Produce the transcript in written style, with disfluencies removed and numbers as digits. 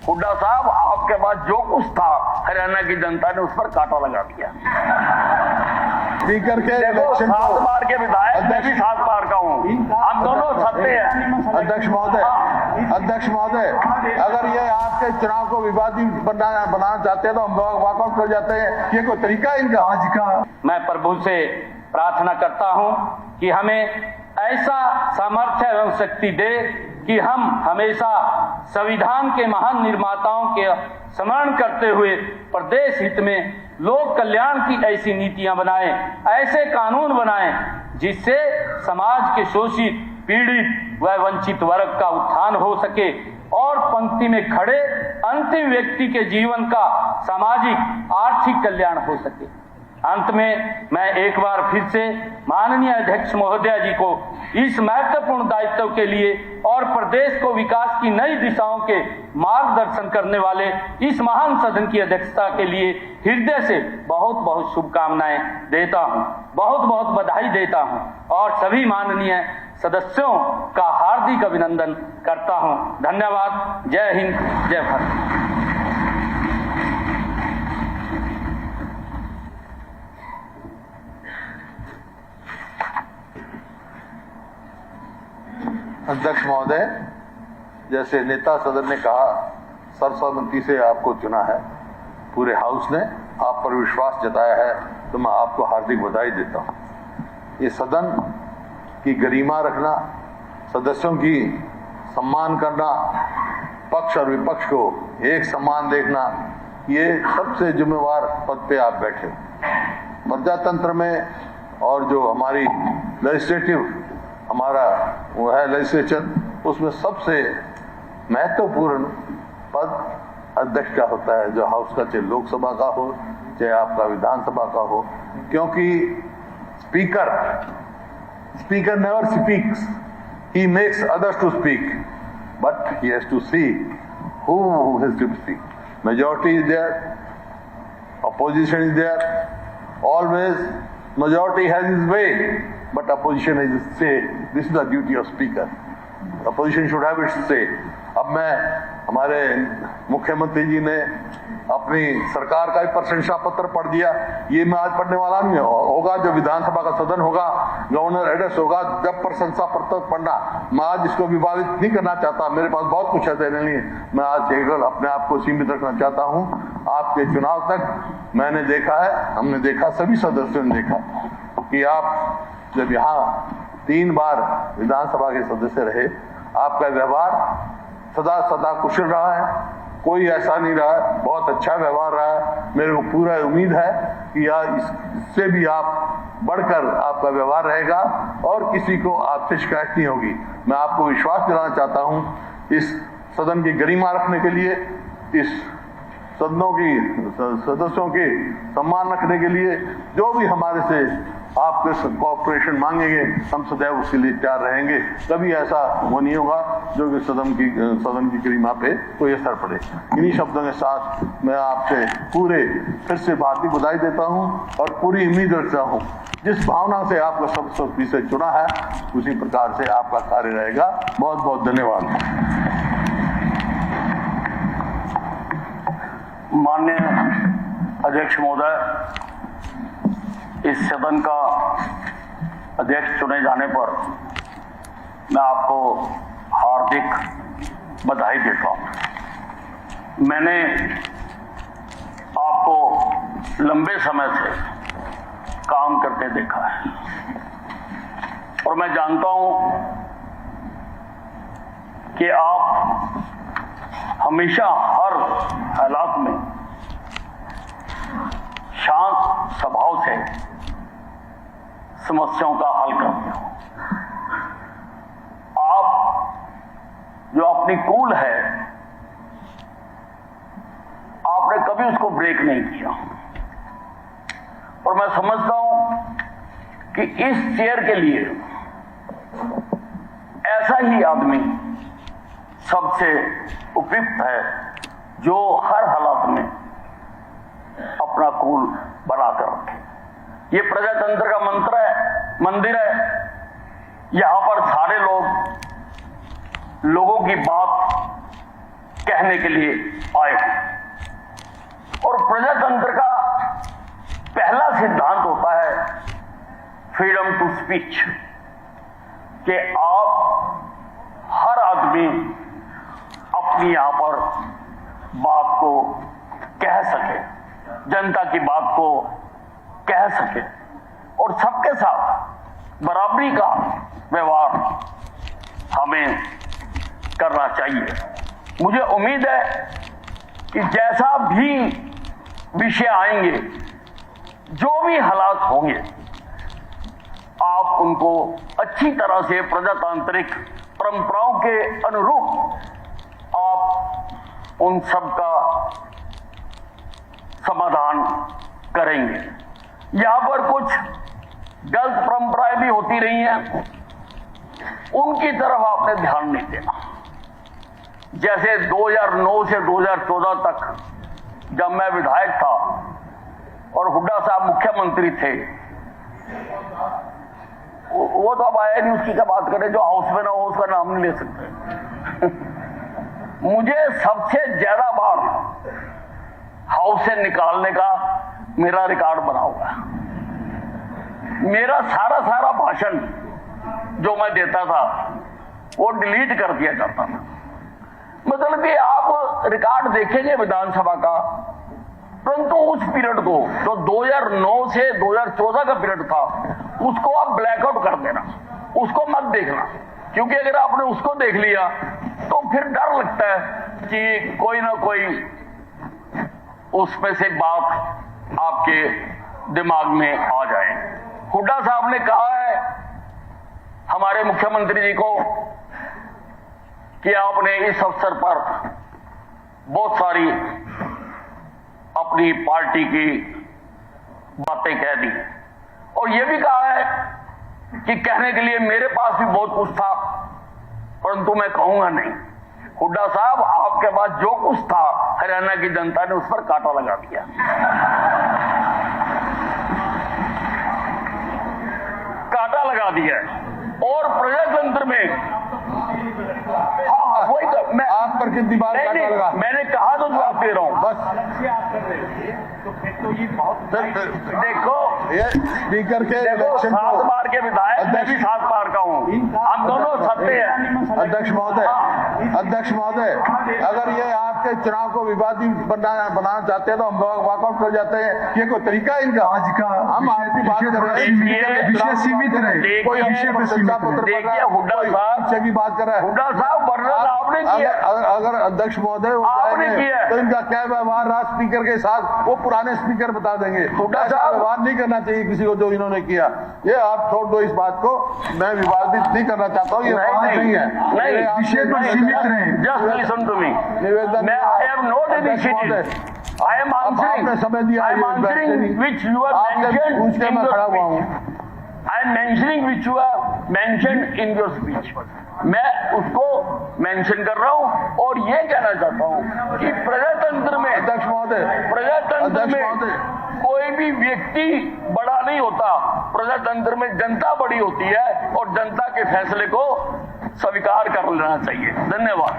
हुड्डा साहब, आपके पास जो कुछ था हरियाणा की जनता ने उस पर कांटा लगा दिया। स्पीकर के देखो, 7 बार के विधायक, मैं भी 7 बार का हूँ, हम दोनों सत्य हैं। अध्यक्ष महोदय, अगर ये आपके चुनाव को विवादित बनाना चाहते हैं तो हम वॉकआउट कर जाते हैं। ये कोई तरीका है इनका आज का? मैं प्रभु से प्रार्थना करता हूँ कि हमें ऐसा सामर्थ्य एवं शक्ति दे कि हम हमेशा संविधान के महान निर्माताओं के स्मरण करते हुए प्रदेश हित में लोक कल्याण की ऐसी नीतियां बनाएं, ऐसे कानून बनाएं जिससे समाज के शोषित, पीड़ित व वंचित वर्ग का उत्थान हो सके और पंक्ति में खड़े अंतिम व्यक्ति के जीवन का सामाजिक आर्थिक कल्याण हो सके। अंत में मैं एक बार फिर से माननीय अध्यक्ष महोदया जी को इस महत्वपूर्ण दायित्व के लिए और प्रदेश को विकास की नई दिशाओं के मार्गदर्शन करने वाले इस महान सदन की अध्यक्षता के लिए हृदय से बहुत बहुत शुभकामनाएं देता हूं, बहुत बहुत बधाई देता हूं और सभी माननीय सदस्यों का हार्दिक अभिनंदन करता हूं। धन्यवाद। जय हिंद, जय भारत। अध्यक्ष महोदय, जैसे नेता सदन ने कहा, सर्वसम्मति से आपको चुना है, पूरे हाउस ने आप पर विश्वास जताया है, तो मैं आपको हार्दिक बधाई देता हूं। ये सदन की गरिमा रखना, सदस्यों की सम्मान करना, पक्ष और विपक्ष को एक समान देखना, ये सबसे जिम्मेवार पद पे आप बैठे हो। प्रजातंत्र में और जो हमारी लेजिस्लेटिव हमारा वो है लेजिस्लेचर, उसमें सबसे महत्वपूर्ण पद अध्यक्ष का होता है, जो हाउस का चाहे लोकसभा का हो चाहे आपका विधानसभा का हो, क्योंकि speaker never speaks, he makes others to speak, but he has to see who has to speak. Majority is there, opposition is there, always majority has his way, but opposition has its say. This is the duty of speaker. Opposition should have its say. अब मैं हमारे मुख्यमंत्री जी ने अपनी सरकार का ही प्रशंसा पत्र पढ़ दिया, ये मैं आज पढ़ने वाला नहीं होगा, जो विधानसभा का सदन होगा, गवर्नर एड्रेस होगा, जब प्रशंसा पत्र पढ़ना, मैं आज इसको विवादित नहीं करना चाहता, मेरे पास बहुत कुछ है देने लिए, मैं आज केवल अपने आप को सीमित रखना चाहता हूँ। आपके चुनाव तक मैंने देखा है, हमने देखा, सभी सदस्यों ने देखा कि आप जब यहाँ 3 बार विधानसभा के सदस्य रहे, आपका व्यवहार सदा कुशल रहा है, कोई ऐसा नहीं रहा है, बहुत अच्छा व्यवहार रहा है। मेरे को पूरा उम्मीद है कि इससे भी आप बढ़कर आपका व्यवहार रहेगा और किसी को आपसे शिकायत नहीं होगी। मैं आपको विश्वास दिलाना चाहता हूँ, इस सदन की गरिमा रखने के लिए, इस सदनों की सदस्यों के सम्मान रखने के लिए जो भी हमारे से आपके कोऑपरेशन मांगेंगे, हम सदैव उसके लिए तैयार रहेंगे। कभी ऐसा वो नहीं होगा जो कि सदन की गरिमा पे कोई असर पड़े। इन्हीं शब्दों के साथ मैं आपसे पूरे फिर से भारतीय बधाई देता हूं और पूरी उम्मीद रखता हूं, जिस भावना से आपको सब से चुना है उसी प्रकार से आपका कार्य रहेगा। बहुत बहुत धन्यवाद। माननीय अध्यक्ष महोदय, इस सदन का अध्यक्ष चुने जाने पर मैं आपको हार्दिक बधाई देता हूं। मैंने आपको लंबे समय से काम करते देखा है और मैं जानता हूं कि आप हमेशा हर हालात में शांत स्वभाव से समस्याओं का हल करते हो। आप जो अपनी कूल है, आपने कभी उसको ब्रेक नहीं किया और मैं समझता हूं कि इस चेयर के लिए ऐसा ही आदमी सबसे उपयुक्त है, जो हर हालात में अपना कूल बनाकर रखे। ये प्रजातंत्र का मंदिर है। यहां पर सारे लोगों की बात कहने के लिए आए हैं। और प्रजातंत्र का पहला सिद्धांत होता है फ्रीडम टू स्पीच, कि आप हर आदमी अपनी यहां पर बात को कह सके, जनता की बात को कह सके और सबके साथ बराबरी का व्यवहार हमें करना चाहिए। मुझे उम्मीद है कि जैसा भी विषय आएंगे, जो भी हालात होंगे, आप उनको अच्छी तरह से प्रजातांत्रिक परंपराओं के अनुरूप आप उन सब का समाधान करेंगे। यहां पर कुछ गलत परंपराएं भी होती रही हैं, उनकी तरफ आपने ध्यान नहीं देना। जैसे 2009 से 2014 तक जब मैं विधायक था और हुड्डा साहब मुख्यमंत्री थे, वो तो अब आया नहीं, उसकी क्या बात करें, जो हाउस में ना हो उसका नाम नहीं ले सकते। मुझे सबसे ज्यादा बार हाउस से निकालने का मेरा रिकॉर्ड बना हुआ है। मेरा सारा भाषण जो मैं देता था वो डिलीट कर दिया जाता था। मतलब कि आप रिकॉर्ड देखेंगे विधानसभा का, परंतु उस पीरियड को जो 2009 से 2014 का पीरियड था उसको आप ब्लैकआउट कर देना, उसको मत देखना, क्योंकि अगर आपने उसको देख लिया तो फिर डर लगता है कि कोई ना कोई उसमें से बात आपके दिमाग में आ जाए। हुड्डा साहब ने कहा है हमारे मुख्यमंत्री जी को कि आपने इस अवसर पर बहुत सारी अपनी पार्टी की बातें कह दी और यह भी कहा है कि कहने के लिए मेरे पास भी बहुत कुछ था, परंतु मैं कहूंगा नहीं। हुड्डा साहब, आपके पास जो कुछ था हरियाणा की जनता ने उस पर कांटा लगा दिया। कांटा लगा दिया और प्रजातंत्र में वही तो मैं आप पर कितनी बार कांटा लगा? मैंने कहा तो जवाब दे रहा हूं बस। देखो स्पीकर के देखो 7 बार के विधायक, मैं भी 7 बार का हूं, हम दोनों सत्य हैं। अध्यक्ष महोदय, अगर ये आपके चुनाव को विवादित बनाना चाहते हैं तो हम वॉकआउट कर जाते हैं। ये कोई तरीका है इनका? आज का हम आपकी बात कर रहे हैं, विषय सीमित रहे, कोई देखिए हुड्डा साहब की बात कर रहा है। हुड्डा साहब वर्णन आपने किया, अगर अध्यक्ष महोदय आपने किया तो इनका क्या व्यवहार रहा स्पीकर के साथ वो पुराने स्पीकर बता देंगे। हुड्डा साहब व्यवहार नहीं करना चाहिए किसी को जो इन्होंने किया। ये आप छोड़ दो इस बात को, मैं विवादित नहीं करना चाहता हूँ, ये बात नहीं है। विषय पर सीमित रहे। जस्ट लिसन टू मी, मैं I have not initiated, I am answering which you are mentioned in your speech. I am mentioning which you have mentioned in your speech. मैं उसको मेंशन कर रहा हूं और ये कहना चाहता हूं कि प्रजातंत्र में कोई भी व्यक्ति बड़ा नहीं होता, प्रजातंत्र में जनता बड़ी होती है और जनता के फैसले को स्वीकार कर लेना चाहिए। धन्यवाद।